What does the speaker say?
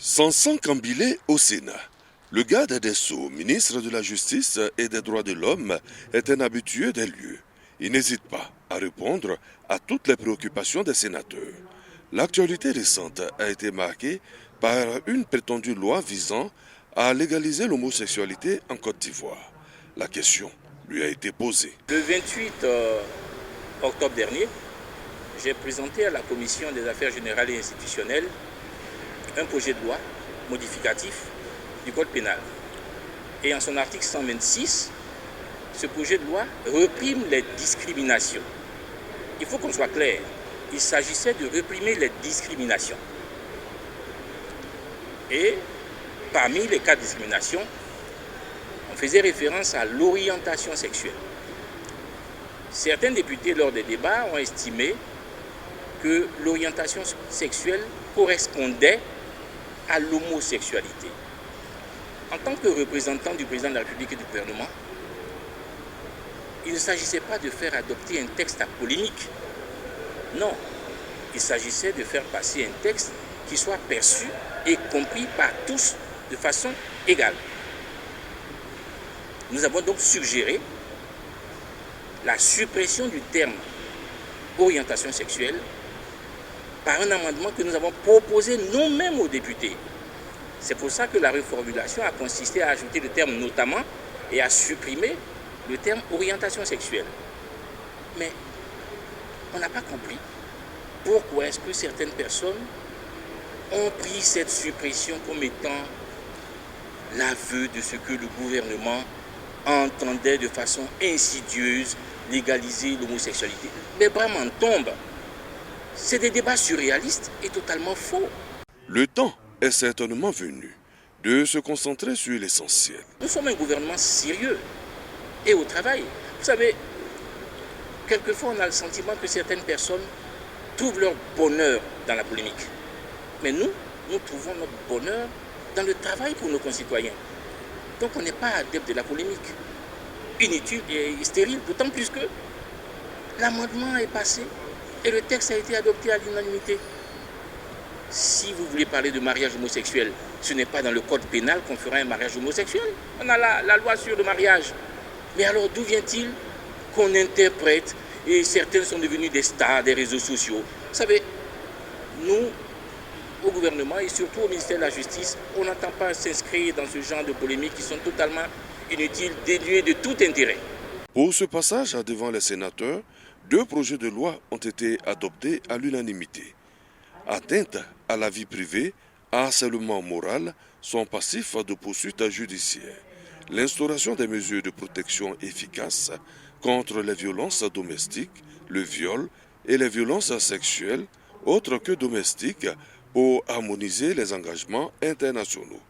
Sanson Kambile au Sénat. Le garde des Sceaux, ministre de la Justice et des Droits de l'Homme, est un habitué des lieux. Il n'hésite pas à répondre à toutes les préoccupations des sénateurs. L'actualité récente a été marquée par une prétendue loi visant à légaliser l'homosexualité en Côte d'Ivoire. La question lui a été posée. Le 28 octobre dernier, j'ai présenté à la Commission des affaires générales et institutionnelles un projet de loi modificatif du Code pénal. Et en son article 126, ce projet de loi réprime les discriminations. Il faut qu'on soit clair, il s'agissait de réprimer les discriminations. Et parmi les cas de discrimination, on faisait référence à l'orientation sexuelle. Certains députés, lors des débats, ont estimé que l'orientation sexuelle correspondait à l'homosexualité. En tant que représentant du président de la République et du gouvernement, il ne s'agissait pas de faire adopter un texte à polémique. Non, il s'agissait de faire passer un texte qui soit perçu et compris par tous de façon égale. Nous avons donc suggéré la suppression du terme orientation sexuelle par un amendement que nous avons proposé nous-mêmes aux députés. C'est pour ça que la reformulation a consisté à ajouter le terme notamment et à supprimer le terme orientation sexuelle. Mais on n'a pas compris pourquoi est-ce que certaines personnes ont pris cette suppression comme étant l'aveu de ce que le gouvernement entendait de façon insidieuse légaliser l'homosexualité. Mais vraiment tombe. C'est des débats surréalistes et totalement faux. Le temps est certainement venu de se concentrer sur l'essentiel. Nous sommes un gouvernement sérieux et au travail. Vous savez, quelquefois on a le sentiment que certaines personnes trouvent leur bonheur dans la polémique. Mais nous trouvons notre bonheur dans le travail pour nos concitoyens. Donc on n'est pas adepte de la polémique, inutile et stérile, d'autant plus que l'amendement est passé et le texte a été adopté à l'unanimité. Si vous voulez parler de mariage homosexuel, ce n'est pas dans le code pénal qu'on fera un mariage homosexuel. On a la loi sur le mariage. Mais alors d'où vient-il qu'on interprète et certains sont devenus des stars des réseaux sociaux? Vous savez, nous, au gouvernement et surtout au ministère de la Justice, on n'entend pas s'inscrire dans ce genre de polémiques qui sont totalement inutiles, dénuées de tout intérêt. Pour ce passage devant les sénateurs, 2 projets de loi ont été adoptés à l'unanimité. Atteinte à la vie privée, harcèlement moral sont passifs de poursuites judiciaires. L'instauration des mesures de protection efficaces contre les violences domestiques, le viol et les violences sexuelles, autres que domestiques, pour harmoniser les engagements internationaux.